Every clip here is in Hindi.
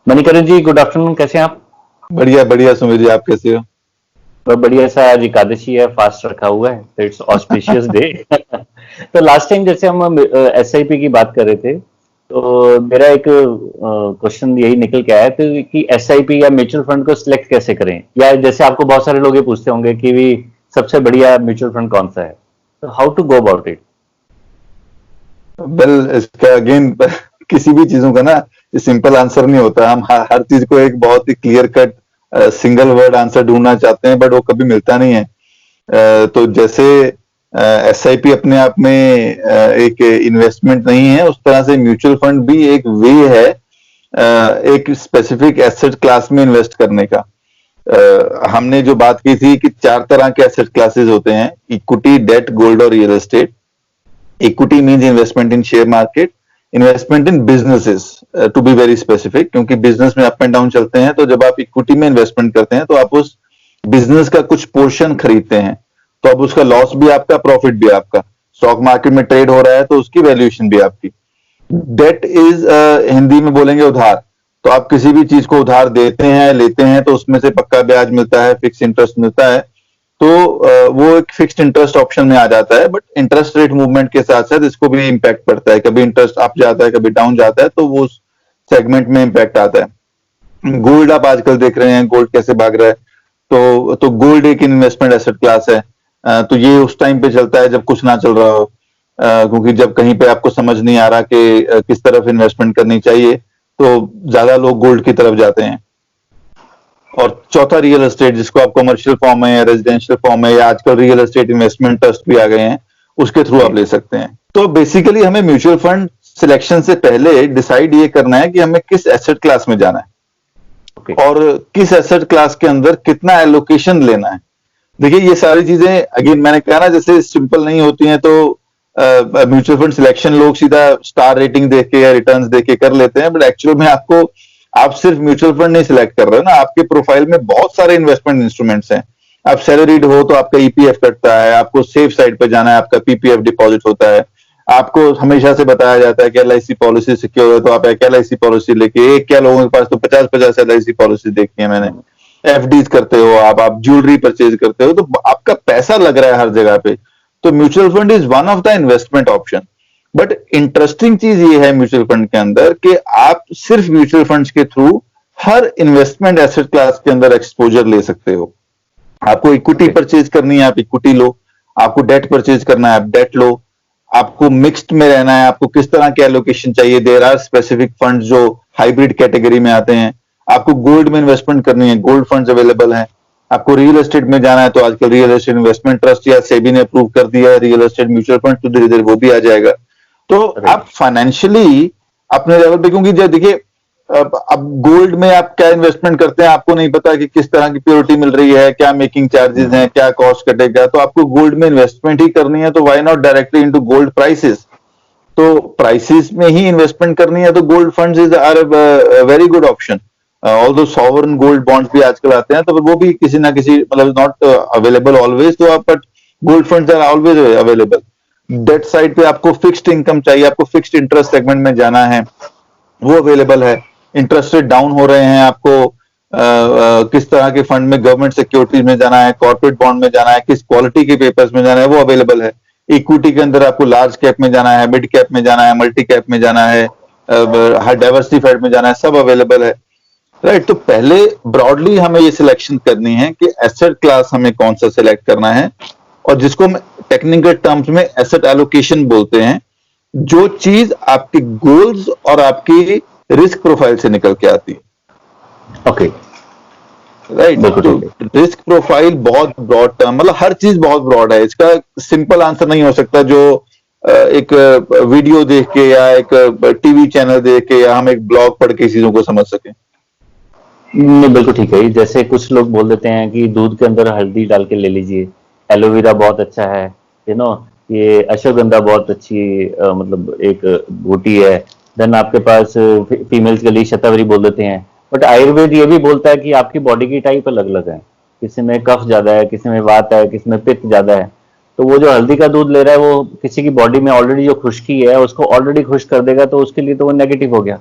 मणिकरण जी, गुड आफ्टरनून। कैसे हैं आप? बढ़िया बढ़िया सुमित जी, आप कैसे हो? बहुत बढ़िया। सा आज एकादशी है, फास्ट रखा हुआ है, तो इट्स ऑस्पिशियस डे। तो लास्ट टाइम जैसे हम एसआईपी की बात कर रहे थे, तो मेरा एक क्वेश्चन यही निकल के आया तो कि एसआईपी या म्यूचुअल फंड को सिलेक्ट कैसे करें, या जैसे आपको बहुत सारे लोग ये पूछते होंगे कि भी सबसे बढ़िया म्यूचुअल फंड कौन सा है, तो how to go about it? Well, इसका अगेन किसी भी चीजों का ना सिंपल आंसर नहीं होता। हम हर चीज को एक बहुत ही clear cut single word answer ढूंढना चाहते हैं, बट वो कभी मिलता नहीं है। तो जैसे एसआईपी अपने आप में एक इन्वेस्टमेंट नहीं है, उस तरह से म्यूचुअल फंड भी एक वे है एक स्पेसिफिक एसेट क्लास में इन्वेस्ट करने का। हमने जो बात की थी कि चार तरह के एसेट क्लासेस होते हैं: इक्विटी, डेट, गोल्ड और real estate. Equity means investment in share market, investment in businesses, to be very specific, क्योंकि बिजनेस में अप एंड डाउन चलते हैं। तो जब आप इक्विटी में इन्वेस्टमेंट करते हैं तो आप उस बिजनेस का कुछ पोर्शन खरीदते हैं, तो अब उसका लॉस भी आपका, प्रॉफिट भी आपका। स्टॉक मार्केट में ट्रेड हो रहा है तो उसकी वैल्यूएशन भी आपकी। डेट इज हिंदी में बोलेंगे उधार। तो आप किसी भी चीज को उधार देते हैं, लेते हैं, तो उसमें से पक्का ब्याज मिलता है, फिक्स इंटरेस्ट मिलता है। तो वो एक फिक्स्ड इंटरेस्ट ऑप्शन में आ जाता है, बट इंटरेस्ट रेट मूवमेंट के साथ साथ इसको भी इम्पैक्ट पड़ता है। कभी इंटरेस्ट अप जाता है, कभी डाउन जाता है, तो वो सेगमेंट में इम्पैक्ट आता है। गोल्ड आप आजकल देख रहे हैं, गोल्ड कैसे भाग रहा है। तो गोल्ड एक इन्वेस्टमेंट एसेट क्लास है। तो ये उस टाइम पे चलता है जब कुछ ना चल रहा हो, क्योंकि जब कहीं पे आपको समझ नहीं आ रहा कि किस तरफ इन्वेस्टमेंट करनी चाहिए, तो ज्यादा लोग गोल्ड की तरफ जाते हैं। और चौथा रियल एस्टेट, जिसको आप कमर्शियल फॉर्म में या रेजिडेंशियल फॉर्म में, या आजकल रियल एस्टेट इन्वेस्टमेंट ट्रस्ट भी आ गए हैं, उसके थ्रू आप ले सकते हैं। तो बेसिकली हमें म्यूचुअल फंड सिलेक्शन से पहले डिसाइड ये करना है कि हमें किस एसेट क्लास में जाना है, ओके। और किस एसेट क्लास के अंदर कितना एलोकेशन लेना है। देखिए, ये सारी चीजें अगेन मैंने कहा ना, जैसे सिंपल नहीं होती हैं। तो म्यूचुअल फंड सिलेक्शन लोग सीधा स्टार रेटिंग देख के या रिटर्न्स देख के कर लेते हैं, बट एक्चुअल में आपको, आप सिर्फ म्यूचुअल फंड नहीं सिलेक्ट कर रहे हो ना, आपके प्रोफाइल में बहुत सारे इन्वेस्टमेंट इंस्ट्रूमेंट्स हैं। आप सैलरीड हो तो आपका ईपीएफ कटता है, आपको सेफ साइड पे जाना है, आपका पीपीएफ डिपॉजिट होता है। आपको हमेशा से बताया जाता है कि एलआईसी पॉलिसी सिक्योर है, तो आप एक एलआईसी पॉलिसी लेके, एक क्या लोगों के पास तो 50-50 एलआईसी पॉलिसी देखी है मैंने। एफडीज करते हो आप ज्वेलरी परचेज करते हो, तो आपका पैसा लग रहा है हर जगह पे। तो mutual fund is one of the investment option. But interesting चीज ये है म्यूचुअल फंड के अंदर कि आप सिर्फ म्यूचुअल फंड्स के थ्रू हर इन्वेस्टमेंट एसेट क्लास के अंदर एक्सपोजर ले सकते हो। आपको इक्विटी ओके। परचेज करनी है, आप इक्विटी लो। आपको डेट परचेज करना है, आप डेट लो। आपको मिक्स्ड में रहना है, आपको किस तरह के एलोकेशन चाहिए, देयर आर स्पेसिफिक फंड जो हाइब्रिड कैटेगरी में आते हैं। आपको गोल्ड में इन्वेस्टमेंट करनी है, गोल्ड फंड्स अवेलेबल हैं। आपको रियल एस्टेट में जाना है, तो आजकल रियल एस्टेट इन्वेस्टमेंट ट्रस्ट या सेबी ने अप्रूव कर दिया है रियल एस्टेट म्यूचुअल फंड, तो धीरे धीरे वो भी आ जाएगा। तो राइट। आप फाइनेंशियली अपने लेवल पे, क्योंकि जब देखिए, अब गोल्ड में आप क्या इन्वेस्टमेंट करते हैं, आपको नहीं पता कि किस तरह की प्योरिटी मिल रही है, क्या मेकिंग चार्जेस हैं, क्या कॉस्ट कटेगा। तो आपको गोल्ड में इन्वेस्टमेंट ही करनी है, तो why not directly into gold prices. तो प्राइसेस में ही इन्वेस्टमेंट करनी है, तो gold funds is are very good option. Although sovereign gold bonds भी आजकल आते हैं, तो वो भी किसी ना किसी, मतलब नॉट अवेलेबल ऑलवेज, तो आप, but gold funds are always available. Debt side पे आपको फिक्स्ड इनकम चाहिए, आपको फिक्स्ड इंटरेस्ट सेगमेंट में जाना है, वो अवेलेबल है। इंटरेस्ट रेट डाउन हो रहे हैं, आपको किस तरह के फंड में, गवर्नमेंट सिक्योरिटीज में जाना है, कॉर्पोरेट बॉन्ड में जाना है, किस क्वालिटी के पेपर्स में जाना है, वो अवेलेबल है। इक्विटी के अंदर आपको लार्ज कैप में जाना है, मिड कैप में जाना है, मल्टी कैप में जाना है, डाइवर्सिफाइड में जाना है, सब अवेलेबल है। राइट। तो पहले ब्रॉडली हमें ये सिलेक्शन करनी है कि एसेट क्लास हमें कौन सा सिलेक्ट करना है, और जिसको हम टेक्निकल टर्म्स में एसेट एलोकेशन बोलते हैं। जो चीज आपके गोल्स और आपकी रिस्क प्रोफाइल से निकल के आती है। ओके। राइट। बिल्कुल तो ठीक है। रिस्क प्रोफाइल बहुत ब्रॉड टर्म, मतलब हर चीज बहुत ब्रॉड है। इसका सिंपल आंसर नहीं हो सकता जो एक वीडियो देख के या एक टीवी चैनल देख के या हम एक ब्लॉग पढ़ के चीजों को समझ सके। नहीं, बिल्कुल ठीक है। जैसे कुछ लोग बोल देते हैं कि दूध के अंदर हल्दी डाल के ले लीजिए, एलोवेरा बहुत अच्छा है, यू नो, ये अश्वगंधा बहुत अच्छी मतलब एक बूटी है। देन आपके पास फीमेल्स के लिए शतावरी बोल देते हैं। बट आयुर्वेद ये भी बोलता है कि आपकी बॉडी की टाइप अलग अलग है, किसी में कफ ज्यादा है, किसी में वात है, किसी में पित्त ज्यादा है। तो वो जो हल्दी का दूध ले रहा है वो किसी की बॉडी में ऑलरेडी जो खुश्की है उसको ऑलरेडी खुश कर देगा, तो उसके लिए तो वो नेगेटिव हो गया।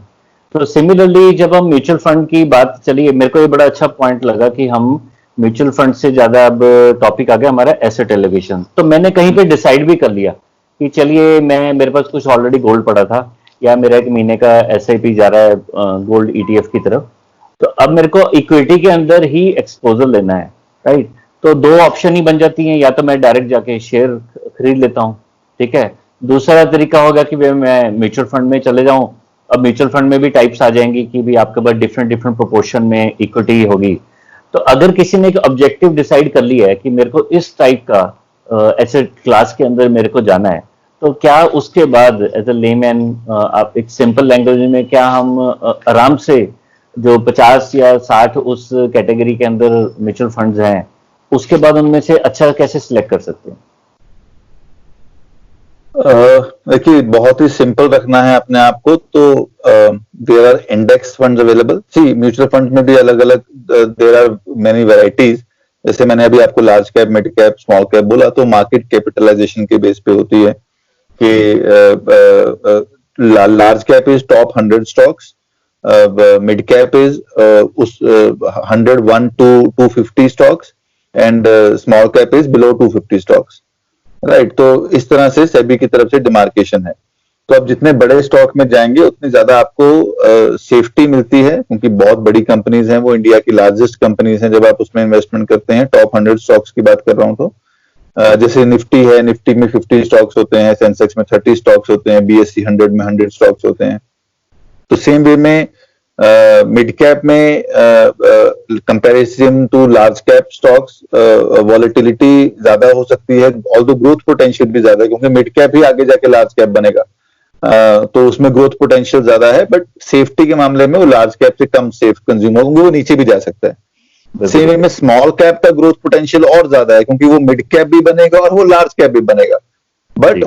तो सिमिलरली जब हम म्यूचुअल फंड की बात चली, मेरे को ये बड़ा अच्छा पॉइंट लगा कि हम म्यूचुअल फंड से ज्यादा अब टॉपिक आ गया हमारा एसेट एलोकेशन। तो मैंने कहीं पे डिसाइड भी कर लिया कि चलिए, मैं मेरे पास कुछ ऑलरेडी गोल्ड पड़ा था, या मेरा एक महीने का एसआईपी जा रहा है गोल्ड ईटीएफ की तरफ। तो अब मेरे को इक्विटी के अंदर ही एक्सपोजर लेना है, राइट। तो दो ऑप्शन ही बन जाती हैं, या तो मैं डायरेक्ट जाके शेयर खरीद लेता हूँ, ठीक है। दूसरा तरीका होगा कि मैं म्यूचुअल फंड में चले जाऊं। अब म्यूचुअल फंड में भी टाइप्स आ जाएंगी कि भी आपके पास डिफरेंट डिफरेंट प्रोपोर्शन में इक्विटी होगी। तो अगर किसी ने एक ऑब्जेक्टिव डिसाइड कर लिया है कि मेरे को इस टाइप का एसेट क्लास के अंदर मेरे को जाना है, तो क्या उसके बाद एज अ लेमैन, आप एक सिंपल लैंग्वेज में, क्या हम आराम से जो 50 या 60 उस कैटेगरी के अंदर म्यूचुअल फंड्स हैं, उसके बाद उनमें से अच्छा कैसे सिलेक्ट कर सकते हैं? देखिए, बहुत ही सिंपल रखना है अपने आप को, तो there are index funds available. See mutual fund में भी अलग अलग देयर आर मेनी वैरायटीज। जैसे मैंने अभी आपको large cap, mid cap, small cap बोला, तो मार्केट कैपिटलाइजेशन के बेस पे होती है कि large cap is top 100 stocks, mid cap is उस 101 to 250 stocks, and small cap is below 250 stocks, right. तो इस तरह से सेबी की तरफ से डिमार्केशन है। तो अब जितने बड़े स्टॉक में जाएंगे उतनी ज्यादा आपको सेफ्टी मिलती है, क्योंकि बहुत बड़ी कंपनीज हैं, वो इंडिया की लार्जेस्ट कंपनीज हैं। जब आप उसमें इन्वेस्टमेंट करते हैं, टॉप 100 स्टॉक्स की बात कर रहा हूं, तो जैसे निफ्टी है, निफ्टी में 50 स्टॉक्स होते हैं, सेंसेक्स में 30 स्टॉक्स होते हैं, बीएससी 100 में 100 स्टॉक्स होते हैं। तो सेम वे में मिड कैप में comparison to large cap stocks volatility ज्यादा हो सकती है, ऑल्दो ग्रोथ पोटेंशियल भी ज्यादा है, क्योंकि मिड कैप ही आगे जाके लार्ज कैप बनेगा। तो उसमें ग्रोथ पोटेंशियल ज्यादा है, बट सेफ्टी के मामले में वो लार्ज कैप से कम सेफ कंज्यूमर होंगे, वो नीचे भी जा सकता है। सेम वे में स्मॉल कैप का ग्रोथ पोटेंशियल और ज्यादा है, क्योंकि वो मिड कैप भी बनेगा और वो लार्ज कैप भी बनेगा, बट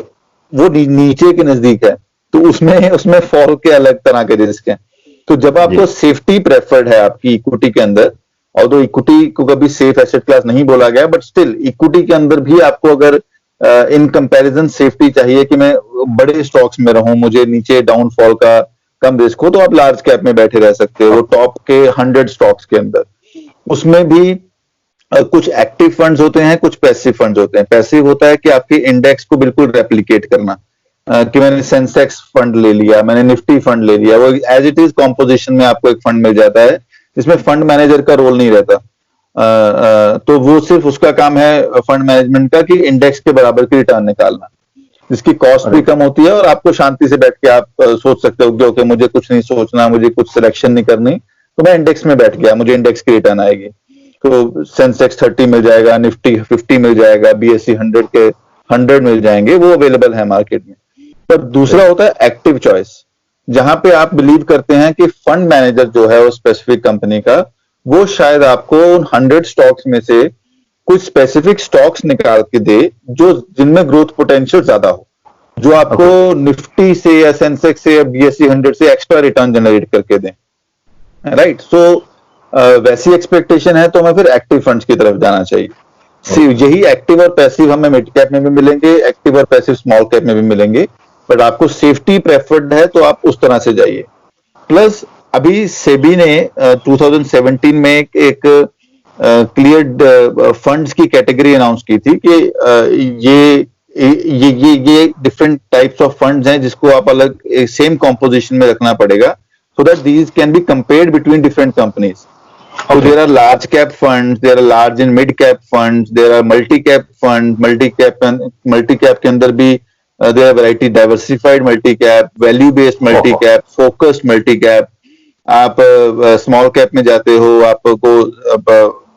वो नीचे के नजदीक है, तो उसमें उसमें फॉल के अलग तरह के रिस्क हैं। तो जब आपको सेफ्टी प्रेफर्ड है आपकी इक्विटी के अंदर, और तो इक्विटी को कभी सेफ एसेट क्लास नहीं बोला गया, बट स्टिल इक्विटी के अंदर भी आपको अगर इन कंपैरिजन सेफ्टी चाहिए कि मैं बड़े स्टॉक्स में रहूं, मुझे नीचे डाउनफॉल का कम रिस्क हो, तो आप लार्ज कैप में बैठे रह सकते हो, टॉप के 100 स्टॉक्स के अंदर। उसमें भी कुछ एक्टिव फंड्स होते हैं, कुछ पैसिव फंड्स होते हैं। पैसिव होता है कि आपके इंडेक्स को बिल्कुल रेप्लिकेट करना, कि मैंने सेंसेक्स फंड ले लिया, मैंने निफ्टी फंड ले लिया, वो एज इट इज कॉम्पोजिशन में आपको एक फंड मिल जाता है, जिसमें फंड मैनेजर का रोल नहीं रहता। तो वो सिर्फ उसका काम है फंड मैनेजमेंट का, कि इंडेक्स के बराबर की रिटर्न निकालना, जिसकी कॉस्ट भी कम होती है, और आपको शांति से बैठ के आप सोच सकते हो कि ओके, मुझे कुछ नहीं सोचना, मुझे कुछ सिलेक्शन नहीं करनी, तो मैं इंडेक्स में बैठ गया, मुझे इंडेक्स की रिटर्न आएगी। तो सेंसेक्स 30 मिल जाएगा, निफ्टी 50 मिल जाएगा, बीएससी 100 के 100 मिल जाएंगे, वो अवेलेबल है मार्केट में। पर दूसरा होता है एक्टिव चॉइस, जहां पे आप बिलीव करते हैं कि फंड मैनेजर जो है वो स्पेसिफिक कंपनी का, वो शायद आपको उन 100 स्टॉक्स में से कुछ स्पेसिफिक स्टॉक्स निकाल के दे, जो जिनमें ग्रोथ पोटेंशियल ज्यादा हो, जो आपको निफ्टी से या सेंसेक्स से या बीएससी 100 से एक्स्ट्रा रिटर्न जनरेट करके दें, राइट। सो वैसी एक्सपेक्टेशन है तो हमें फिर एक्टिव फंड्स की तरफ जाना चाहिए। यही एक्टिव और पैसिव हमें मिड कैप में भी मिलेंगे, एक्टिव और पैसिव स्मॉल कैप में भी मिलेंगे, बट आपको सेफ्टी प्रेफर्ड है तो आप उस तरह से जाइए। प्लस अभी सेबी ने 2017 में एक क्लियर फंड्स की कैटेगरी अनाउंस की थी कि ये डिफरेंट टाइप्स ऑफ फंड्स हैं, जिसको आप अलग सेम कॉम्पोजिशन में रखना पड़ेगा, so that these can be compared between different companies. So there are large cap funds, there are large and mid cap funds, there are multi cap funds, multi cap के अंदर भी there are variety, diversified multi cap, value based multi cap, focused multi cap। आप स्मॉल कैप में जाते हो, आपको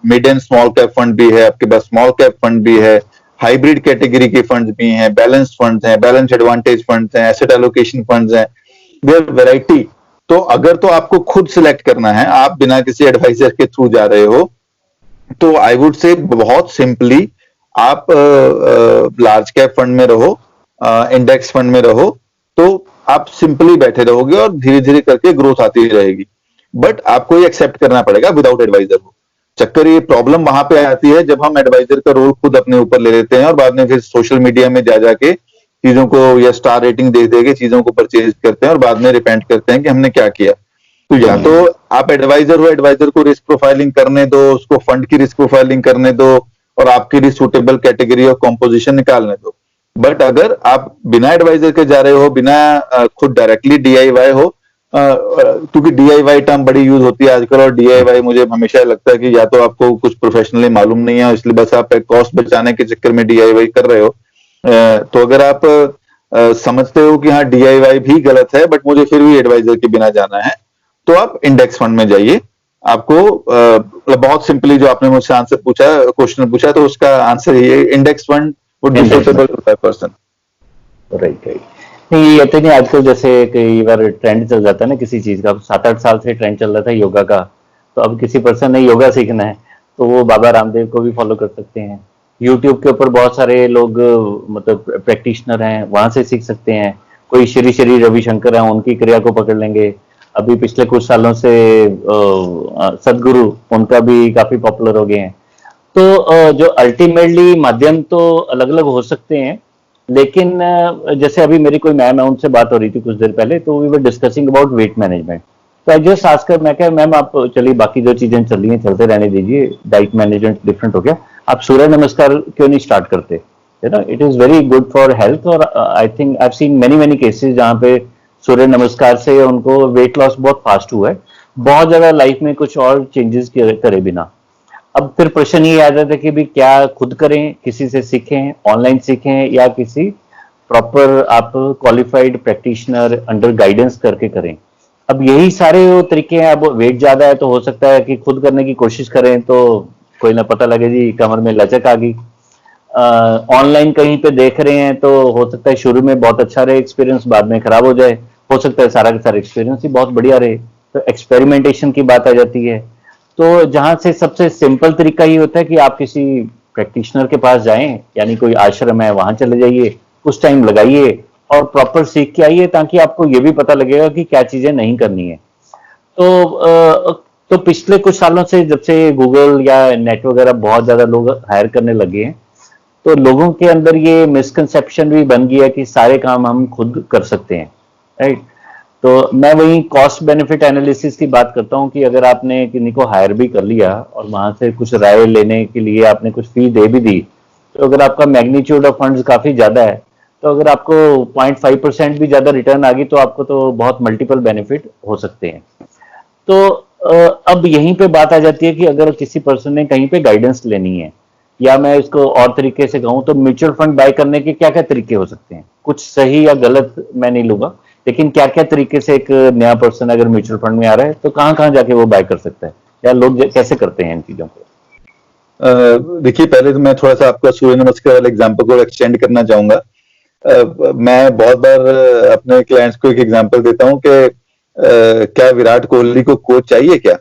mid and small cap fund भी है, आपके पास स्मॉल कैप फंड भी है, हाइब्रिड कैटेगरी के फंड्स भी हैं, बैलेंस फंड्स हैं, बैलेंस एडवांटेज फंड्स हैं, एसेट एलोकेशन फंड्स हैं, देयर वैरायटी। तो अगर तो आपको खुद सिलेक्ट करना है, आप बिना किसी एडवाइजर के थ्रू जा रहे हो, तो आई वुड से बहुत सिंपली आप लार्ज कैप फंड में रहो, इंडेक्स फंड में रहो, तो आप सिंपली बैठे रहोगे और धीरे धीरे करके ग्रोथ आती रहेगी। बट आपको ये एक्सेप्ट करना पड़ेगा विदाउट एडवाइजर हो। चक्कर ये प्रॉब्लम वहां पे आती है जब हम एडवाइजर का रोल खुद अपने ऊपर ले लेते हैं, और बाद में फिर सोशल मीडिया में जा जाके चीजों को या स्टार रेटिंग दे दे के चीजों को परचेज करते हैं, और बाद में रिपेंट करते हैं कि हमने क्या किया। तो या तो आप एडवाइजर हो, एडवाइजर को रिस्क प्रोफाइलिंग करने दो, उसको फंड की रिस्क प्रोफाइलिंग करने दो और आपके लिए सुटेबल कैटेगरी और कॉम्पोजिशन निकालने दो। बट अगर आप बिना एडवाइजर के जा रहे हो, बिना खुद डायरेक्टली डीआईवाई हो, क्योंकि डीआईवाई टर्म बड़ी यूज होती है आजकल, और डीआईवाई मुझे हमेशा लगता है कि या तो आपको कुछ प्रोफेशनली मालूम नहीं है, इसलिए बस आप कॉस्ट बचाने के चक्कर में डीआईवाई कर रहे हो। तो अगर आप समझते हो कि हाँ डीआईवाई भी गलत है बट मुझे फिर भी एडवाइजर के बिना जाना है, तो आप इंडेक्स फंड में जाइए। आपको बहुत सिंपली जो आपने मुझसे आंसर पूछा, क्वेश्चन पूछा, तो उसका आंसर ये index fund would be suitable to that person. Right right. नहीं ये तो नहीं, आजकल जैसे कई बार ट्रेंड चल जाता है ना किसी चीज का, 7-8 साल से ट्रेंड चल रहा था योगा का, तो अब किसी पर्सन ने योगा सीखना है तो वो बाबा रामदेव को भी फॉलो कर सकते हैं। यूट्यूब के ऊपर बहुत सारे लोग मतलब प्रैक्टिशनर हैं, वहां से सीख सकते हैं। कोई श्री श्री रविशंकर हैं, उनकी क्रिया को पकड़ लेंगे। अभी पिछले कुछ सालों से सदगुरु, उनका भी काफी पॉपुलर हो गए हैं। तो जो अल्टीमेटली माध्यम तो अलग अलग हो सकते हैं, लेकिन जैसे अभी मेरी कोई मैम है, उनसे बात हो रही थी कुछ देर पहले, तो we were discussing about weight management. तो आई जस्ट आस्कर, मैं क्या मैम आप चलिए बाकी जो चीजें चल रही हैं चलते रहने दीजिए, डाइट मैनेजमेंट डिफरेंट हो गया, आप सूर्य नमस्कार क्यों नहीं स्टार्ट करते, you know it is very good for health. और I think I seen many many cases जहाँ पे सूर्य नमस्कार से उनको वेट लॉस बहुत फास्ट हुआ है, बहुत ज्यादा लाइफ में कुछ और चेंजेस करे बिना। अब फिर प्रश्न ये आ जाता है कि भी क्या खुद करें, किसी से सीखें, ऑनलाइन सीखें, या किसी प्रॉपर आप क्वालिफाइड प्रैक्टिशनर अंडर गाइडेंस करके करें। अब यही सारे वो तरीके हैं। अब वेट ज्यादा है तो हो सकता है कि खुद करने की कोशिश करें तो कोई ना पता लगे जी कमर में लचक आ गई। ऑनलाइन कहीं पे देख रहे हैं तो हो सकता है शुरू में बहुत अच्छा रहे एक्सपीरियंस, बाद में खराब हो जाए। हो सकता है सारा का सारा एक्सपीरियंस ही बहुत बढ़िया रहे। तो एक्सपेरिमेंटेशन की बात आ जाती है। तो जहां से सबसे सिंपल तरीका ही होता है कि आप किसी प्रैक्टिशनर के पास जाएं, यानी कोई आश्रम है वहां चले जाइए, कुछ टाइम लगाइए और प्रॉपर सीख के आइए, ताकि आपको ये भी पता लगेगा कि क्या चीजें नहीं करनी है। तो पिछले कुछ सालों से जब से गूगल या नेट वगैरह बहुत ज्यादा लोग हायर करने लगे हैं, तो लोगों के अंदर ये मिसकंसेप्शन भी बन गया कि सारे काम हम खुद कर सकते हैं, राइट। तो मैं वही कॉस्ट बेनिफिट एनालिसिस की बात करता हूँ कि अगर आपने किसी को हायर भी कर लिया और वहां से कुछ राय लेने के लिए आपने कुछ फी दे भी दी, तो अगर आपका मैग्नीट्यूड ऑफ फंड्स काफी ज्यादा है, तो अगर आपको 0.5% भी ज्यादा रिटर्न आ गई तो आपको तो बहुत मल्टीपल बेनिफिट हो सकते हैं। तो अब यहीं पे बात आ जाती है कि अगर किसी पर्सन ने कहीं पे गाइडेंस लेनी है, या मैं इसको और तरीके से कहूँ तो म्यूचुअल फंड बाय करने के क्या क्या तरीके हो सकते हैं, कुछ सही या गलत मैं नहीं लूंगा, लेकिन क्या क्या तरीके से एक नया पर्सन अगर म्यूचुअल फंड में आ रहा है तो कहाँ कहाँ जाके वो बाय कर सकता है, या लोग कैसे करते हैं इन चीजों को। देखिए, पहले तो मैं थोड़ा सा आपका सूर्य नमस्कार वाले एग्जाम्पल को एक्सटेंड करना चाहूंगा। मैं बहुत बार अपने क्लाइंट्स को एक एग्जांपल देता हूं कि क्या विराट कोहली को कोच चाहिए क्या?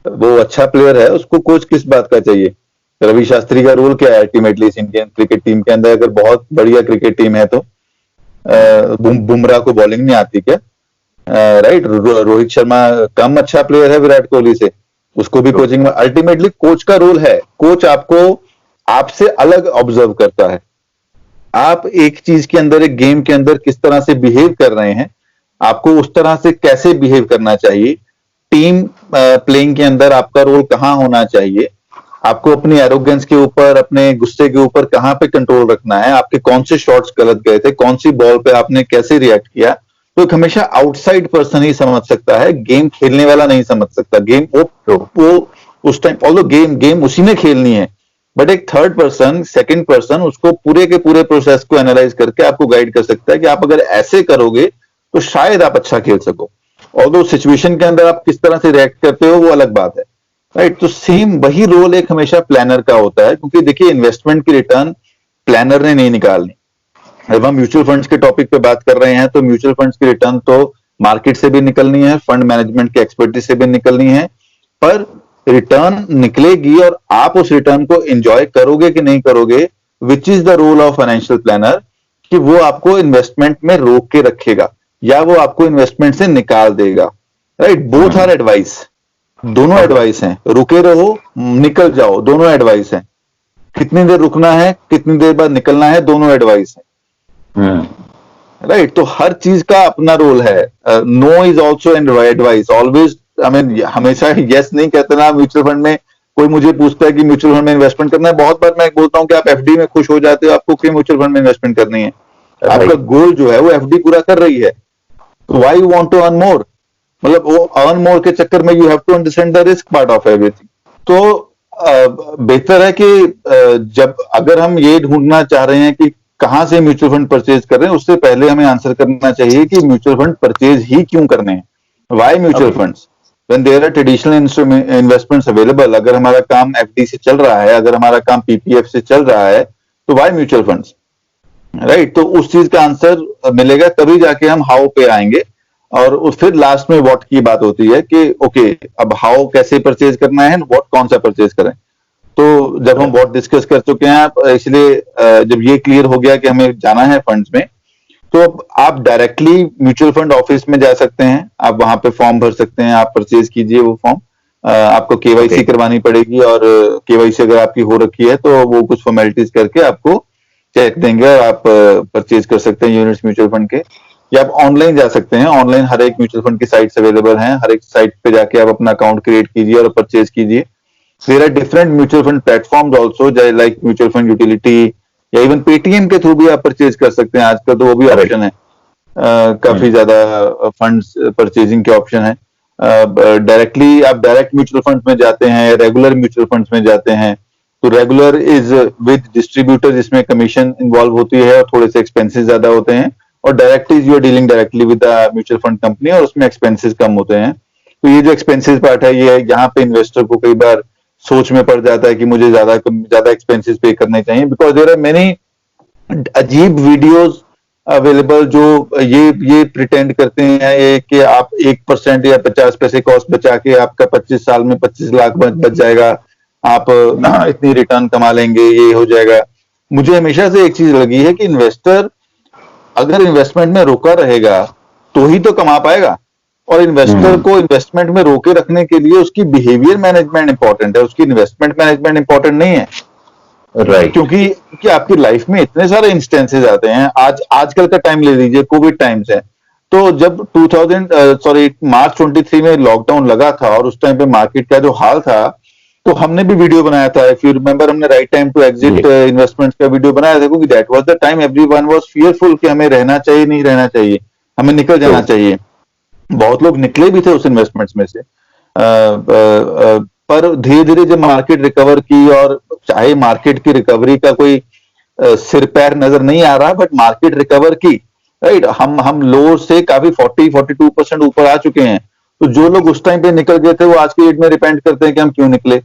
वो अच्छा प्लेयर है, उसको कोच किस बात का चाहिए? रवि शास्त्री का रोल क्या है अल्टीमेटली इस इंडियन क्रिकेट टीम के अंदर? अगर बहुत बढ़िया क्रिकेट टीम है तो बुमराह को बॉलिंग नहीं आती क्या? राइट, रोहित शर्मा कम अच्छा प्लेयर है विराट कोहली से, उसको भी कोचिंग में। अल्टीमेटली कोच का रोल है, कोच आपको आपसे अलग ऑब्जर्व करता है। आप एक चीज के अंदर, एक गेम के अंदर किस तरह से बिहेव कर रहे हैं, आपको उस तरह से कैसे बिहेव करना चाहिए। टीम प्लेइंग के अंदर आपका रोल कहां होना चाहिए, आपको अपनी एरोगेंस के ऊपर, अपने गुस्से के ऊपर कहां पे कंट्रोल रखना है, आपके कौन से शॉट्स गलत गए थे, कौन सी बॉल पे आपने कैसे रिएक्ट किया, तो एक हमेशा आउटसाइड पर्सन ही समझ सकता है, गेम खेलने वाला नहीं समझ सकता। गेम वो उस टाइम ऑल्दो गेम उसी ने खेलनी है, बट एक थर्ड पर्सन, सेकंड पर्सन उसको पूरे के पूरे प्रोसेस को एनालाइज करके आपको गाइड कर सकता है कि आप अगर ऐसे करोगे तो शायद आप अच्छा खेल सको। ऑल्दो सिचुएशन के अंदर आप किस तरह से रिएक्ट करते हो वो अलग बात है, राइट। तो सेम वही रोल एक हमेशा प्लानर का होता है, क्योंकि देखिए इन्वेस्टमेंट की रिटर्न प्लानर ने नहीं निकालनी। जब हम म्यूचुअल फंड्स के टॉपिक पे बात कर रहे हैं तो म्यूचुअल फंड्स की रिटर्न तो मार्केट से भी निकलनी है, फंड मैनेजमेंट के एक्सपर्टीज से भी निकलनी है, पर रिटर्न निकलेगी और आप उस रिटर्न को एंजॉय करोगे कि नहीं करोगे, which is the role of financial planner, कि वो आपको इन्वेस्टमेंट में रोक के रखेगा या वो आपको इन्वेस्टमेंट से निकाल देगा, राइट। बोथ आर एडवाइस, दोनों एडवाइस हैं, रुके रहो निकल जाओ, दोनों एडवाइस हैं। कितनी देर रुकना है, कितनी देर बाद निकलना है, दोनों एडवाइस है, राइट। तो हर चीज का अपना रोल है। No is also and advice always. I mean हमेशा यस नहीं कहते ना म्यूचुअल फंड में। कोई मुझे पूछता है कि म्यूचुअल फंड में इन्वेस्टमेंट करना है, बहुत बार मैं बोलता हूँ कि आप एफडी में खुश हो जाते हो, आपको क्यों म्यूचुअल फंड में इन्वेस्टमेंट करनी है? आपका राइट। गोल जो है वो एफडी पूरा कर रही है, तो why you want to earn more? मतलब वो अर्न मोर के चक्कर में you have to understand the risk part of everything. तो बेहतर है कि जब अगर हम ये ढूंढना चाह रहे हैं कि कहां से म्यूचुअल फंड परचेज कर रहे हैं, उससे पहले हमें आंसर करना चाहिए कि म्यूचुअल फंड परचेज ही क्यों करने हैं। Why mutual okay. Funds when there are traditional investments available? अगर हमारा काम एफडी से चल रहा है, अगर हमारा काम पीपीएफ से चल रहा है, तो वाई म्यूचुअल फंड्स? राइट। तो उस चीज का आंसर मिलेगा तभी जाके हम हाउ पे आएंगे। और फिर लास्ट में व्हाट की बात होती है कि ओके अब हाउ कैसे परचेज करना है, व्हाट कौन सा परचेज करें। तो जब हम व्हाट डिस्कस कर चुके हैं, आप इसलिए जब ये क्लियर हो गया कि हमें जाना है फंड्स में, तो अब आप डायरेक्टली म्यूचुअल फंड ऑफिस में जा सकते हैं, आप वहां पे फॉर्म भर सकते हैं, आप परचेज कीजिए वो फॉर्म। आपको केवाईसी ओके। करवानी पड़ेगी, और केवाईसी अगर आपकी हो रखी है तो वो कुछ फॉर्मेलिटीज करके आपको चेक देंगे और आप परचेज कर सकते हैं यूनिट्स म्यूचुअल फंड के। या आप ऑनलाइन जा सकते हैं, ऑनलाइन हर एक म्यूचुअल फंड की साइट्स अवेलेबल हैं, हर एक साइट पे जाके आप अपना अकाउंट क्रिएट कीजिए और परचेज कीजिए। There are different mutual fund platforms also, like mutual fund utility, या इवन पेटीएम के थ्रू भी आप परचेज कर सकते हैं आजकल, तो वो भी करेक्ट। ऑप्शन है। काफी ज्यादा फंड्स परचेजिंग के ऑप्शन है। डायरेक्टली आप डायरेक्ट म्यूचुअल फंड में जाते हैं, रेगुलर म्यूचुअल फंड्स में जाते हैं, तो रेगुलर इज विद डिस्ट्रीब्यूटर, जिसमें कमीशन इन्वॉल्व होती है और थोड़े से एक्सपेंसेस ज्यादा होते हैं। और direct is you are dealing directly with the mutual fund company, और उसमें एक्सपेंसेस कम होते हैं। तो ये जो एक्सपेंसेस पार्ट है, ये यहाँ पे इन्वेस्टर को कई बार सोच में पड़ जाता है कि मुझे ज्यादा एक्सपेंसेस पे करने चाहिए, बिकॉज देयर आर मेनी अजीब वीडियोस अवेलेबल जो ये प्रिटेंड करते हैं ये कि आप 1% या 50 पैसे कॉस्ट बचा के आपका 25 साल में 25 लाख बच जाएगा, आप इतनी रिटर्न कमा लेंगे, ये हो जाएगा। मुझे हमेशा से एक चीज लगी है कि इन्वेस्टर अगर इन्वेस्टमेंट में रोका रहेगा तो ही तो कमा पाएगा। और इन्वेस्टर को इन्वेस्टमेंट में रोके रखने के लिए उसकी बिहेवियर मैनेजमेंट इंपॉर्टेंट है, उसकी इन्वेस्टमेंट मैनेजमेंट इंपॉर्टेट नहीं है। राइट। क्योंकि आपकी लाइफ में इतने सारे इंस्टेंसेस आते हैं। आजकल का टाइम ले लीजिए, कोविड टाइम्स है, तो जब 2000 मार्च 23 में लॉकडाउन लगा था और उस टाइम पे मार्केट का जो हाल था, तो हमने भी वीडियो बनाया था, इफ यू रिमेंबर, हमने right time to exit investments का वीडियो बनाया था, क्योंकि that was the time everyone was fearful कि हमें रहना चाहिए, नहीं रहना चाहिए, हमें निकल जाना चाहिए। बहुत लोग निकले भी थे उस इन्वेस्टमेंट्स में से। पर धीरे धीरे जब मार्केट रिकवर की, और चाहे मार्केट की रिकवरी का कोई सिर पैर नजर नहीं आ रहा, बट मार्केट रिकवर की, राइट, हम लो से काफी 42% ऊपर आ चुके हैं। तो जो लोग उस टाइम पे निकल गए थे वो आज के डेट में रिपेंट करते हैं कि हम क्यों निकले।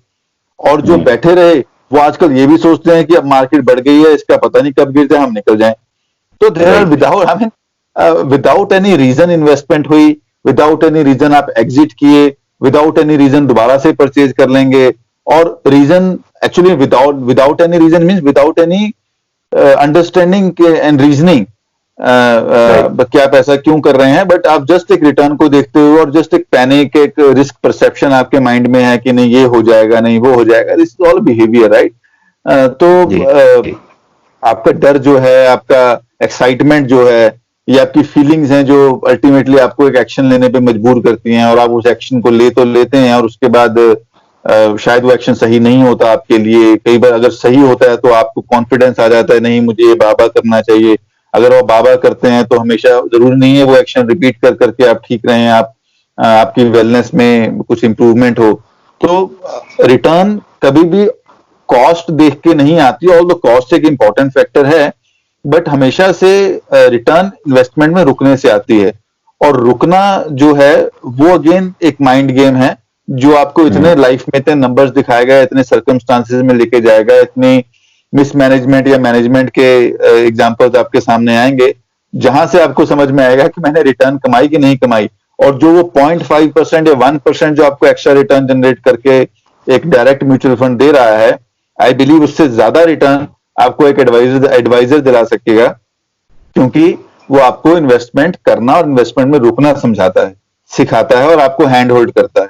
और जो बैठे रहे वो आजकल ये भी सोचते हैं कि अब मार्केट बढ़ गई है, इसका पता नहीं कब गिर जाए, हम निकल जाएं। तो there are without any reason investment हुई, विदाउट एनी रीजन आप एग्जिट किए, विदाउट एनी रीजन दोबारा से परचेज कर लेंगे। और reason actually without any reason means without any understanding and reasoning कि आप ऐसा क्यों कर रहे हैं, बट आप जस्ट एक रिटर्न को देखते हुए और जस्ट एक पैनिक, एक रिस्क परसेप्शन आपके माइंड में है कि नहीं ये हो जाएगा, नहीं वो हो जाएगा, this is all behaviour, right. तो आपका डर जो है, आपका एक्साइटमेंट जो है, ये आपकी फीलिंग्स हैं जो अल्टीमेटली आपको एक एक्शन लेने पे मजबूर करती हैं, और आप उस एक्शन को ले तो लेते हैं और उसके बाद शायद वो एक्शन सही नहीं होता आपके लिए। कई बार अगर सही होता है तो आपको कॉन्फिडेंस आ जाता है, नहीं मुझे ये बाबा करना चाहिए। अगर वो बाबा करते हैं तो हमेशा जरूरी नहीं है वो एक्शन रिपीट कर करके आप ठीक रहें, आप आपकी वेलनेस में कुछ इंप्रूवमेंट हो। तो रिटर्न कभी भी कॉस्ट देख के नहीं आती, ऑल द कॉस्ट एक इंपॉर्टेंट फैक्टर है, बट हमेशा से रिटर्न इन्वेस्टमेंट में रुकने से आती है। और रुकना जो है वो अगेन एक माइंड गेम है, जो आपको इतने लाइफ में इतने नंबर्स दिखाएगा, इतने सर्कमस्टांसेस में लेके जाएगा, इतनी मिसमैनेजमेंट या मैनेजमेंट के एग्जांपल्स आपके सामने आएंगे, जहां से आपको समझ में आएगा कि मैंने रिटर्न कमाई कि नहीं कमाई। और जो वो 0.5% या 1% जो आपको एक्स्ट्रा रिटर्न जनरेट करके एक डायरेक्ट म्यूचुअल फंड दे रहा है, आई बिलीव उससे ज्यादा रिटर्न आपको एक एडवाइजर दिला सकेगा, क्योंकि वो आपको इन्वेस्टमेंट करना और इन्वेस्टमेंट में रुकना समझाता है, सिखाता है, और आपको हैंड होल्ड करता है।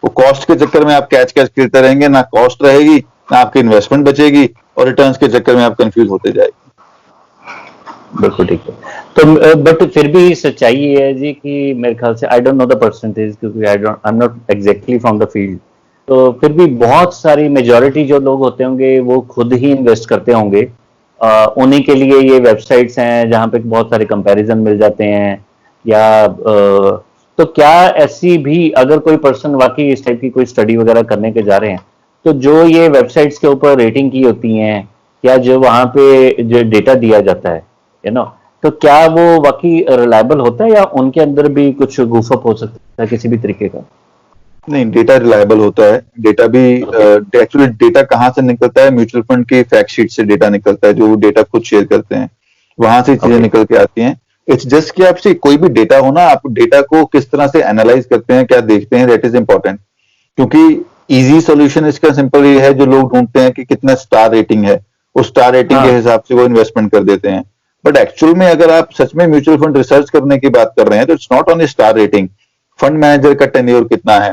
वो कॉस्ट के चक्कर में आप कैच खेलते रहेंगे, ना कॉस्ट रहेगी, ना आपकी इन्वेस्टमेंट बचेगी, और रिटर्न्स के चक्कर में आप कंफ्यूज होते जाएंगे। बिल्कुल ठीक है। तो बट फिर भी सच्चाई ये है जी कि मेरे ख्याल से I don't know the percentage, क्योंकि I am not exactly from the field. तो फिर भी बहुत सारी मेजॉरिटी जो लोग होते होंगे वो खुद ही इन्वेस्ट करते होंगे। उन्हीं के लिए ये वेबसाइट्स हैं जहाँ पे बहुत सारे कंपैरिजन मिल जाते हैं, या तो क्या ऐसी भी अगर कोई पर्सन वाकई इस टाइप की कोई स्टडी वगैरह करने के जा रहे हैं, तो जो ये वेबसाइट्स के ऊपर रेटिंग की होती हैं या जो वहाँ पे जो डेटा दिया जाता है, तो क्या वो वाकई रिलायबल होता है या उनके अंदर भी कुछ गूफअप हो सकता है किसी भी तरीके का? नहीं, डेटा रिलायबल होता है। डेटा भी ओके। एक्चुअली डेटा कहाँ से निकलता है? म्यूचुअल फंड की फैक्ट शीट से डेटा निकलता है, जो वो डेटा खुद शेयर करते हैं, वहां से चीजें ओके। निकल के आती हैं। इट्स जस्ट कि आपसे कोई भी डेटा हो ना, आप डेटा को किस तरह से एनालाइज करते हैं, क्या देखते हैं, दैट इज इंपॉर्टेंट। क्योंकि इजी सॉल्यूशन इसका सिंपल ये है, जो लोग ढूंढते हैं कि कितना स्टार रेटिंग है, उस स्टार रेटिंग के हाँ। हिसाब से वो इन्वेस्टमेंट कर देते हैं। बट एक्चुअल में अगर आप सच में म्यूचुअल फंड रिसर्च करने की बात कर रहे हैं, तो it's not on star rating. Fund manager का टेन्योर कितना है,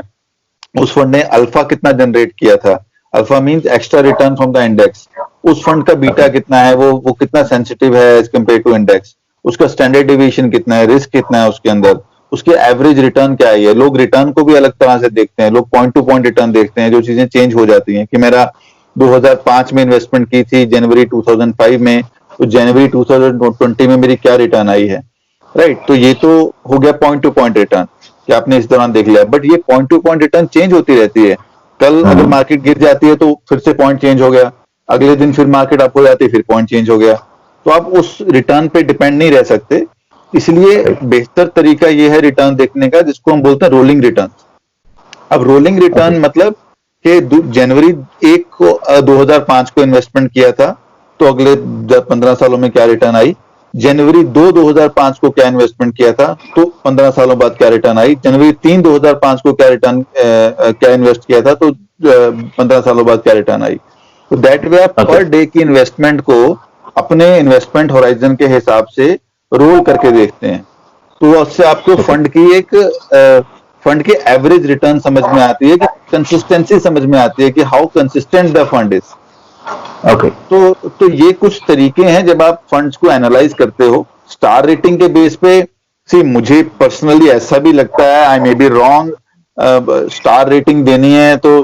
उस फंड ने अल्फा कितना जनरेट किया था, alpha means extra return from the index, उस फंड का बीटा ओके। कितना है, वो कितना सेंसिटिव है एज कम्पेयर टू इंडेक्स, उसका स्टैंडर्ड डिविएशन कितना है, रिस्क कितना है उसके अंदर, उसके एवरेज रिटर्न क्या है। लोग रिटर्न को भी अलग तरह से देखते हैं, लोग पॉइंट टू पॉइंट रिटर्न देखते हैं, जो चीजें चेंज हो जाती हैं कि मेरा 2005 में इन्वेस्टमेंट की थी जनवरी 2005 में, तो जनवरी 2020 में मेरी क्या रिटर्न आई है, राइट। तो ये तो हो गया पॉइंट टू पॉइंट रिटर्न कि आपने इस दौरान देख लिया। बट ये point two point return change होती रहती है। कल अगर हम्म। मार्केट गिर जाती है तो फिर से पॉइंट चेंज हो गया, अगले दिन फिर मार्केट अप हो जाती है, फिर पॉइंट चेंज हो गया। तो आप उस रिटर्न पे डिपेंड नहीं रह सकते। इसलिए राइट। बेहतर तरीका ये है रिटर्न देखने का, जिसको हम बोलते हैं रोलिंग रिटर्न। अब रोलिंग ओके। रिटर्न मतलब कि जनवरी 1 को 2005 को इन्वेस्टमेंट किया था, तो अगले 15 सालों में क्या रिटर्न आई। जनवरी 2 2005 को क्या इन्वेस्टमेंट किया था, तो 15 सालों बाद क्या रिटर्न आई। जनवरी 3 2005 को क्या रिटर्न क्या इन्वेस्ट किया था, तो 15 सालों बाद क्या रिटर्न आई। तो दैट वे आप ओके। पर डे की इन्वेस्टमेंट को अपने इन्वेस्टमेंट होराइजन के हिसाब से रोल करके देखते हैं। तो उससे आपको ओके। फंड के एवरेज रिटर्न समझ में आती है, कि कंसिस्टेंसी समझ में आती है कि how consistent the fund is. Okay. तो ये कुछ तरीके हैं जब आप फंड्स को एनालाइज करते हो स्टार रेटिंग के बेस पे। सी मुझे पर्सनली ऐसा भी लगता है, I may be wrong, star rating देनी है तो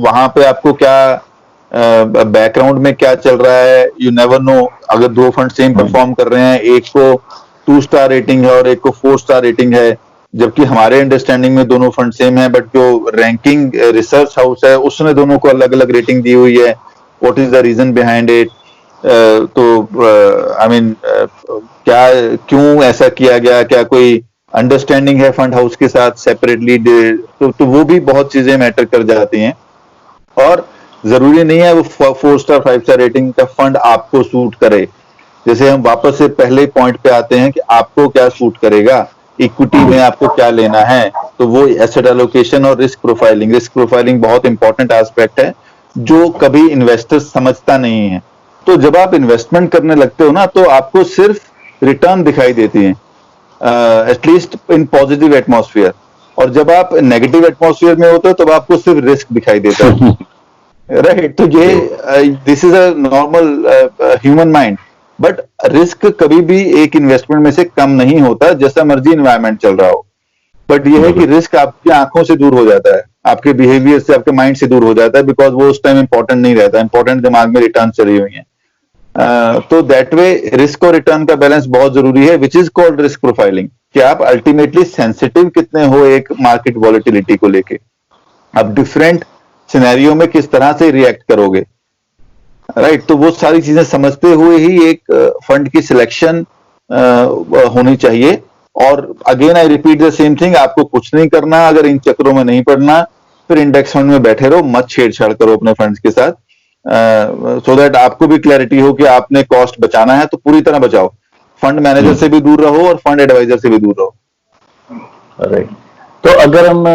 वहां पे आपको क्या बैकग्राउंड में क्या चल रहा है, यू नेवर नो। अगर दो फंड सेम परफॉर्म कर रहे हैं, एक को 2 स्टार रेटिंग है और एक को 4 स्टार रेटिंग है, जबकि हमारे अंडरस्टैंडिंग में दोनों फंड सेम है, बट जो रैंकिंग रिसर्च हाउस है उसने दोनों को अलग अलग रेटिंग दी हुई है, what is the reason behind it. तो आई मीन क्या, क्यों ऐसा किया गया, क्या कोई अंडरस्टैंडिंग है फंड हाउस के साथ सेपरेटली, तो वो भी बहुत चीजें मैटर कर जाती हैं। और जरूरी नहीं है वो 4 स्टार 5 स्टार रेटिंग का फंड आपको सूट करे। जैसे हम वापस से पहले पॉइंट पे आते हैं कि आपको क्या सूट करेगा, इक्विटी में आपको क्या लेना है, तो वो एसेट एलोकेशन और रिस्क प्रोफाइलिंग बहुत इंपॉर्टेंट एस्पेक्ट है, जो कभी इन्वेस्टर समझता नहीं है। तो जब आप इन्वेस्टमेंट करने लगते हो ना, तो आपको सिर्फ रिटर्न दिखाई देती है, एटलीस्ट इन पॉजिटिव एटमॉस्फेयर। और जब आप नेगेटिव एटमॉस्फेयर में होते हो तब आपको सिर्फ रिस्क दिखाई देता है, राइट। तो ये this is a normal human mind. But risk कभी भी एक इन्वेस्टमेंट में से कम नहीं होता, जैसा मर्जी इन्वायरमेंट चल रहा हो। बट ये है कि रिस्क आपकी आंखों से दूर हो जाता है, आपके बिहेवियर से, आपके माइंड से दूर हो जाता है, बिकॉज वो उस टाइम इंपॉर्टेंट नहीं रहता, इंपॉर्टेंट दिमाग में रिटर्न चली हुई है। तो दैट वे रिस्क और रिटर्न का बैलेंस बहुत जरूरी है, which is called risk profiling, कि आप अल्टीमेटली सेंसिटिव कितने हो एक मार्केट वॉलिटिलिटी को लेके, आप डिफरेंट सिनेरियो में किस तरह से रिएक्ट करोगे, राइट। तो वो सारी चीजें समझते हुए ही एक फंड की सिलेक्शन होनी चाहिए। और again I repeat the same thing, आपको कुछ नहीं करना, अगर इन चक्रों में नहीं पड़ना, फिर इंडेक्स फंड में बैठे रहो, मत छेड़छाड़ करो अपने फंड्स के साथ, सो दैट आपको भी क्लैरिटी हो कि आपने कॉस्ट बचाना है तो पूरी तरह बचाओ। फंड मैनेजर से भी दूर रहो और फंड एडवाइजर से भी दूर रहो। राइट। तो अगर हम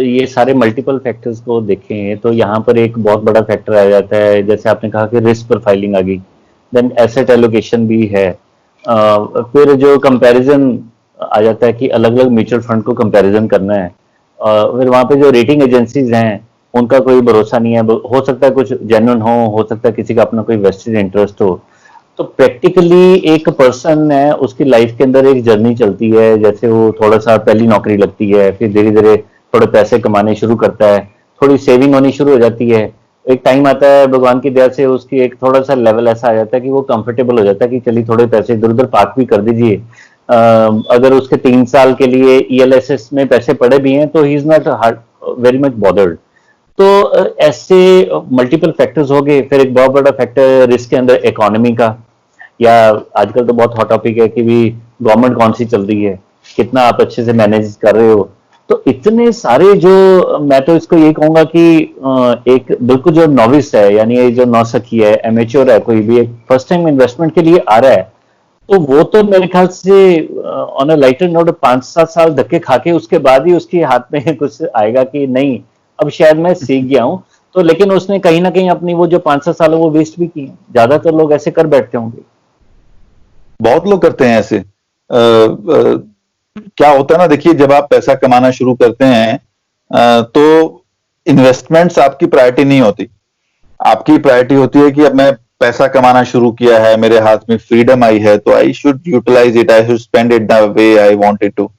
ये सारे मल्टीपल फैक्टर्स को देखें तो यहाँ पर एक बहुत बड़ा फैक्टर आ जाता है, जैसे आपने कहा कि रिस्क प्रोफाइलिंग आ गई, देन एसेट एलोकेशन भी है, फिर जो कंपैरिजन आ जाता है कि अलग अलग म्यूचुअल फंड को कंपैरिजन करना है, फिर वहाँ पे जो रेटिंग एजेंसीज हैं उनका कोई भरोसा नहीं है, हो सकता है कुछ जेन्युइन हो सकता है किसी का अपना कोई वेस्टेड इंटरेस्ट हो। तो प्रैक्टिकली एक पर्सन है, उसकी लाइफ के अंदर एक जर्नी चलती है, जैसे वो थोड़ा सा पहली नौकरी लगती है, फिर धीरे धीरे थोड़े पैसे कमाने शुरू करता है, थोड़ी सेविंग होनी शुरू हो जाती है। एक टाइम आता है भगवान की दया से उसकी एक थोड़ा सा लेवल ऐसा आ जाता है कि वो कंफर्टेबल हो जाता है कि चलिए थोड़े पैसे इधर उधर पार्क भी कर दीजिए। अगर उसके 3 साल के लिए ईएलएसएस में पैसे पड़े भी हैं तो he is not very much bothered. तो ऐसे मल्टीपल फैक्टर्स हो गए। फिर एक बहुत बड़ा फैक्टर रिस्क के अंदर इकोनॉमी का, या आजकल तो बहुत हॉट टॉपिक है कि भी गवर्नमेंट कौन सी चल रही है, कितना आप अच्छे से मैनेज कर रहे हो। तो इतने सारे जो, मैं तो इसको यही कहूंगा कि एक बिल्कुल जो नॉविस है, यानी ये जो नौसखी है, एमेच्योर है, कोई भी एक फर्स्ट टाइम इन्वेस्टमेंट के लिए आ रहा है, तो वो तो मेरे ख्याल से ऑन अ लाइटर नोट 5-7 साल धक्के खा के उसके बाद ही उसके हाथ में कुछ आएगा कि नहीं अब शायद मैं सीख गया हूं। तो लेकिन उसने कहीं ना कहीं अपनी वो जो 5-7 साल है वो वेस्ट भी किए। ज्यादातर लोग ऐसे कर बैठते होंगे। बहुत लोग करते हैं ऐसे। क्या होता है ना, देखिए जब आप पैसा कमाना शुरू करते हैं तो इन्वेस्टमेंट्स आपकी प्रायोरिटी नहीं होती। आपकी प्रायोरिटी होती है कि अब मैं पैसा कमाना शुरू किया है, मेरे हाथ में फ्रीडम आई है, तो I should utilise it, I should spend it the way I wanted to.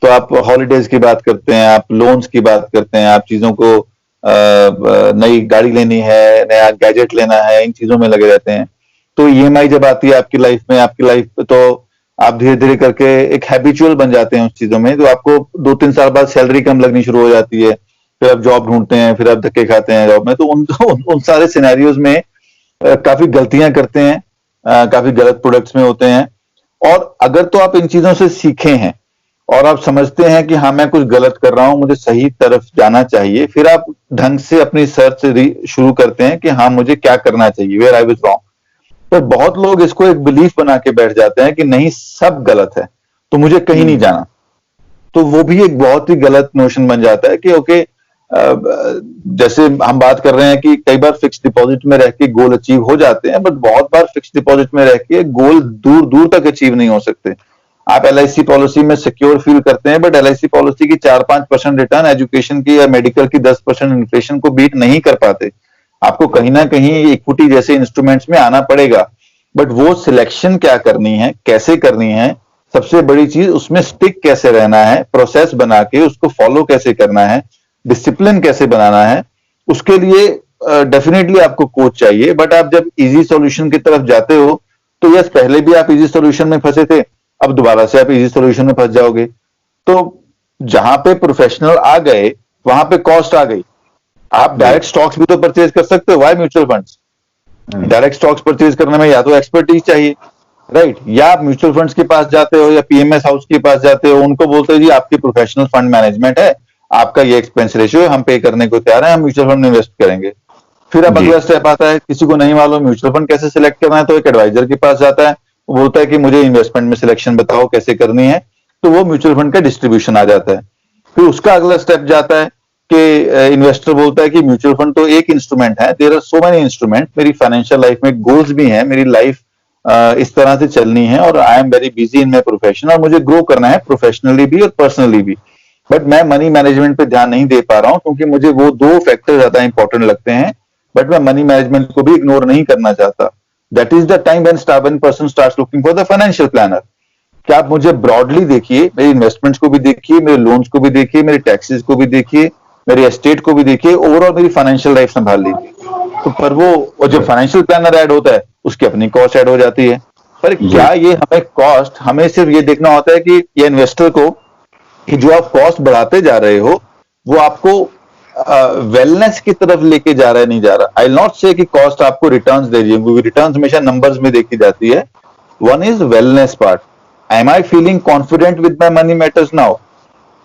तो आप हॉलीडेज की बात करते हैं, आप लोन्स की बात करते हैं, आप चीजों को नई गाड़ी लेनी है, नया गैजेट लेना है, इन चीजों में लगे रहते हैं। तो ईएमआई जब आती है आपकी लाइफ में, आपकी लाइफ तो आप धीरे धीरे करके एक हैबिचुअल बन जाते हैं उस चीजों में। तो आपको 2-3 साल बाद सैलरी कम लगनी शुरू हो जाती है, फिर आप जॉब ढूंढते हैं, फिर आप धक्के खाते हैं जॉब में। तो उन सारे सिनेरियोज में काफी गलतियां करते हैं, काफी गलत प्रोडक्ट्स में होते हैं। और अगर तो आप इन चीजों से सीखे हैं और आप समझते हैं कि हाँ मैं कुछ गलत कर रहा हूं, मुझे सही तरफ जाना चाहिए, फिर आप ढंग से अपनी सर्च शुरू करते हैं कि हाँ मुझे क्या करना चाहिए, वेयर आई वाज रॉन्ग। तो बहुत लोग इसको एक बिलीफ बना के बैठ जाते हैं कि नहीं सब गलत है तो मुझे कहीं नहीं जाना। तो वो भी एक बहुत ही गलत नोशन बन जाता है कि ओके, जैसे हम बात कर रहे हैं कि कई बार फिक्स डिपॉजिट में रह के गोल अचीव हो जाते हैं, बट बहुत बार फिक्स डिपॉजिट में रह के गोल दूर दूर तक अचीव नहीं हो सकते। आप एलआईसी पॉलिसी में सिक्योर फील करते हैं, बट एलआईसी पॉलिसी की 4-5% रिटर्न एजुकेशन की या मेडिकल की 10% इन्फ्लेशन को बीट नहीं कर पाते। आपको कहीं ना कहीं इक्विटी जैसे इंस्ट्रूमेंट्स में आना पड़ेगा, बट वो सिलेक्शन क्या करनी है, कैसे करनी है, सबसे बड़ी चीज उसमें स्टिक कैसे रहना है, प्रोसेस बना के उसको फॉलो कैसे करना है, डिसिप्लिन कैसे बनाना है, उसके लिए डेफिनेटली आपको कोच चाहिए। बट आप जब इजी सॉल्यूशन की तरफ जाते हो तो यस, पहले भी आप इजी सॉल्यूशन में फंसे थे, अब दोबारा से आप इजी सॉल्यूशन में फंस जाओगे। तो जहां पे प्रोफेशनल आ गए वहां पे कॉस्ट आ गई। आप डायरेक्ट स्टॉक्स भी तो परचेज कर सकते हो, why mutual funds? Direct stocks purchase करने में या तो एक्सपर्टीज चाहिए, राइट, या आप म्यूचुअल फंड्स के पास जाते हो या पीएमएस हाउस के पास जाते हो, उनको बोलते हो जी आपकी प्रोफेशनल फंड मैनेजमेंट है, आपका ये एक्सपेंस रेशियो है, हम पे करने को तैयार हैं, हम म्यूचुअल फंड में इन्वेस्ट करेंगे। फिर अब अगला स्टेप आता है, किसी को नहीं मालूम म्यूचुअल फंड कैसे सिलेक्ट करना है, तो एक एडवाइजर के पास जाता है, वो बोलता है कि मुझे इन्वेस्टमेंट में सिलेक्शन बताओ कैसे करनी है, तो वो म्यूचुअल फंड का डिस्ट्रीब्यूशन आ जाता है। फिर उसका अगला स्टेप जाता है कि इन्वेस्टर बोलता है कि म्यूचुअल फंड तो एक इंस्ट्रूमेंट है, there are so many instrument, मेरी फाइनेंशियल लाइफ में गोल्स भी हैं, मेरी लाइफ इस तरह से चलनी है और I am very busy in my profession और मुझे ग्रो करना है प्रोफेशनली भी और पर्सनली भी, बट मैं मनी मैनेजमेंट पे ध्यान नहीं दे पा रहा हूं क्योंकि मुझे वो 2 फैक्टर ज्यादा इंपॉर्टेंट लगते हैं, बट मैं मनी मैनेजमेंट को भी इग्नोर नहीं करना चाहता। That is the time when person starts looking for the financial planner. क्या आप मुझे ब्रॉडली देखिए, मेरी इन्वेस्टमेंट्स को भी देखिए, मेरे लोन्स को भी देखिए, मेरे टैक्सेस को भी देखिए, मेरे एस्टेट को भी देखिए, ओवरऑल मेरी फाइनेंशियल लाइफ संभाल लीजिए। तो पर वो जब फाइनेंशियल प्लानर ऐड होता है उसकी अपनी कॉस्ट ऐड हो जाती है। पर क्या ये हमें कॉस्ट, हमें सिर्फ ये देखना होता है कि ये इन्वेस्टर को कि जो आप कॉस्ट बढ़ाते जा रहे हो वो आपको वेलनेस की तरफ लेके जा रहा है, नहीं जा रहा। आई नॉट से कि कॉस्ट आपको रिटर्न्स दे रही है, क्योंकि रिटर्न्स हमेशा नंबर्स में देखी जाती है। One is wellness part, am I feeling confident with my money matters now?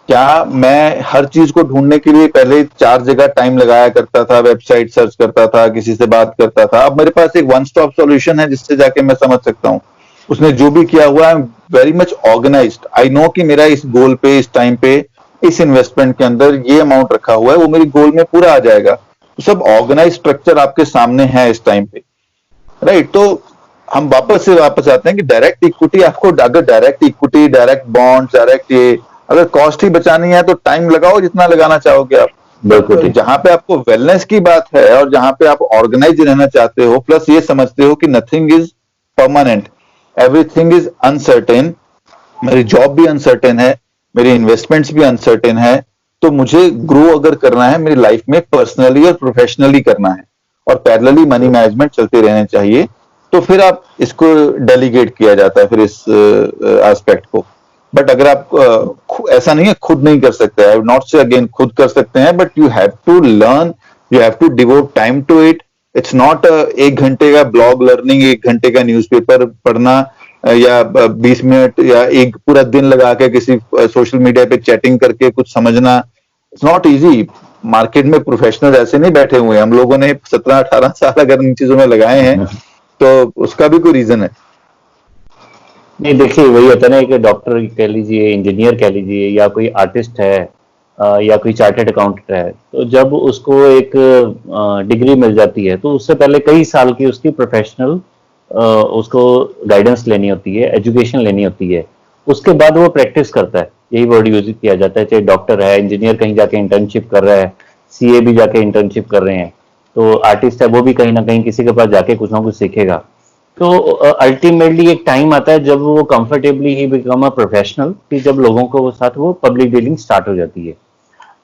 क्या मैं हर चीज को ढूंढने के लिए पहले 4 जगह टाइम लगाया करता था, वेबसाइट सर्च करता था, किसी से बात करता था, अब मेरे पास एक वन स्टॉप सॉल्यूशन है जिससे जाके मैं समझ सकता हूँ उसने जो भी किया हुआ है, very much organised. I know कि मेरा इस गोल पे, इस टाइम पे, इस इन्वेस्टमेंट के अंदर ये अमाउंट रखा हुआ है, वो मेरी गोल में पूरा आ जाएगा। तो सब ऑर्गेनाइज स्ट्रक्चर आपके सामने है इस टाइम पे, राइट। तो हम वापस आते हैं कि डायरेक्ट इक्विटी, आपको अगर direct equity, direct bond, direct ये अगर कॉस्ट ही बचानी है तो टाइम लगाओ जितना लगाना चाहोगे आप। तो जहां पे आपको वेलनेस की बात है और जहां पे आप ऑर्गेनाइज रहना चाहते हो, प्लस ये समझते हो कि nothing is permanent, everything is uncertain, मेरी जॉब भी अनसर्टेन है, मेरी इन्वेस्टमेंट्स भी अनसर्टेन है, तो मुझे ग्रो अगर करना है मेरी लाइफ में पर्सनली और प्रोफेशनली करना है और पैरेलली मनी मैनेजमेंट चलते रहने चाहिए, तो फिर आप इसको डेलीगेट किया जाता है फिर इस एस्पेक्ट को। बट अगर आप ऐसा नहीं है खुद नहीं कर सकते, I would not say again खुद कर सकते हैं, but you have to learn, you have to devote time to it. It's not 1 घंटे का ब्लॉग लर्निंग, 1 घंटे का न्यूज़पेपर पढ़ना या 20 मिनट या एक पूरा दिन लगा के किसी सोशल मीडिया पे चैटिंग करके कुछ समझना। It's not easy. मार्केट में प्रोफेशनल ऐसे नहीं बैठे हुए, हम लोगों ने 17-18 साल अगर इन चीजों में लगाए हैं तो उसका भी कोई रीजन है। नहीं, देखिए वही होता है ना कि डॉक्टर कह लीजिए, इंजीनियर कह लीजिए, या कोई आर्टिस्ट है, या कोई चार्टर्ड अकाउंटेंट है, तो जब उसको एक डिग्री मिल जाती है तो उससे पहले कई साल की उसकी प्रोफेशनल उसको गाइडेंस लेनी होती है, एजुकेशन लेनी होती है। उसके बाद वो प्रैक्टिस करता है, यही वर्ड यूज किया जाता है। चाहे डॉक्टर है, इंजीनियर कहीं जाके इंटर्नशिप कर रहा है, सीए भी जाके इंटर्नशिप कर रहे हैं, तो आर्टिस्ट है वो भी कहीं ना कहीं किसी के पास जाके कुछ ना कुछ सीखेगा। तो अल्टीमेटली एक टाइम आता है जब वो comfortably he become a professional, कि जब लोगों को वो साथ वो पब्लिक डीलिंग स्टार्ट हो जाती है।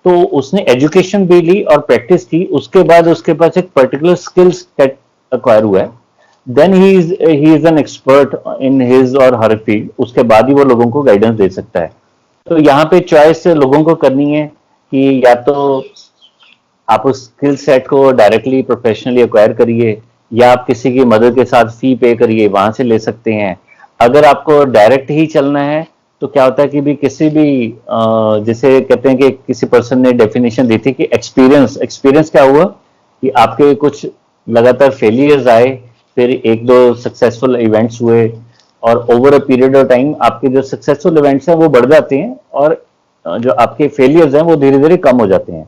तो उसने एजुकेशन भी ली और प्रैक्टिस की, उसके बाद उसके पास एक पर्टिकुलर स्किल्स सेट अक्वायर हुआ है, then he is an expert in his or her field. उसके बाद ही वो लोगों को गाइडेंस दे सकता है। तो यहाँ पे चॉइस लोगों को करनी है कि या तो आप उस स्किल सेट को डायरेक्टली प्रोफेशनली एक्वायर करिए, या आप किसी की मदद के साथ फी पे करिए, वहां से ले सकते हैं। अगर आपको डायरेक्ट ही चलना है तो क्या होता है कि भी किसी भी जैसे कहते हैं कि किसी पर्सन ने डेफिनेशन दी थी कि एक्सपीरियंस एक्सपीरियंस क्या हुआ कि आपके कुछ लगातार फेलियर्स आए, फिर एक दो सक्सेसफुल इवेंट्स हुए, और over a period of time आपके जो सक्सेसफुल इवेंट्स हैं वो बढ़ जाते हैं, और जो आपके फेलियर्स हैं वो धीरे धीरे कम हो जाते हैं।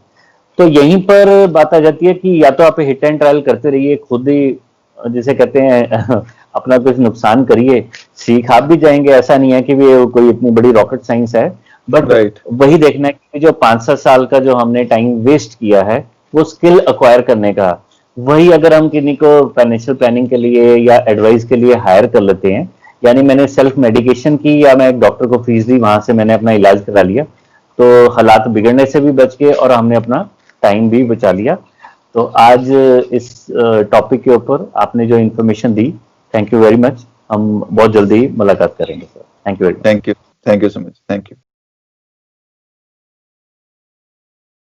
तो यहीं पर बात आ जाती है कि या तो आप हिट एंड ट्रायल करते रहिए, खुद ही जिसे कहते हैं अपना कुछ नुकसान करिए, सीख आप भी जाएंगे। ऐसा नहीं है कि भी कोई इतनी बड़ी रॉकेट साइंस है, बट राइट। वही देखना है कि जो 5-7 साल का जो हमने टाइम वेस्ट किया है वो स्किल अक्वायर करने का, वही अगर हम किन्हीं को फाइनेंशियल प्लानिंग के लिए या एडवाइस के लिए हायर कर लेते हैं, यानी मैंने सेल्फ मेडिकेशन की या मैं एक डॉक्टर को फीस दी, वहां से मैंने अपना इलाज करा लिया, तो हालात बिगड़ने से भी बच गए और हमने अपना टाइम भी बचा लिया। तो आज इस टॉपिक के ऊपर आपने जो information the, thank you very much. हम बहुत जल्दी मुलाकात करेंगे sir. Thank you very much. Thank you so much. Thank you.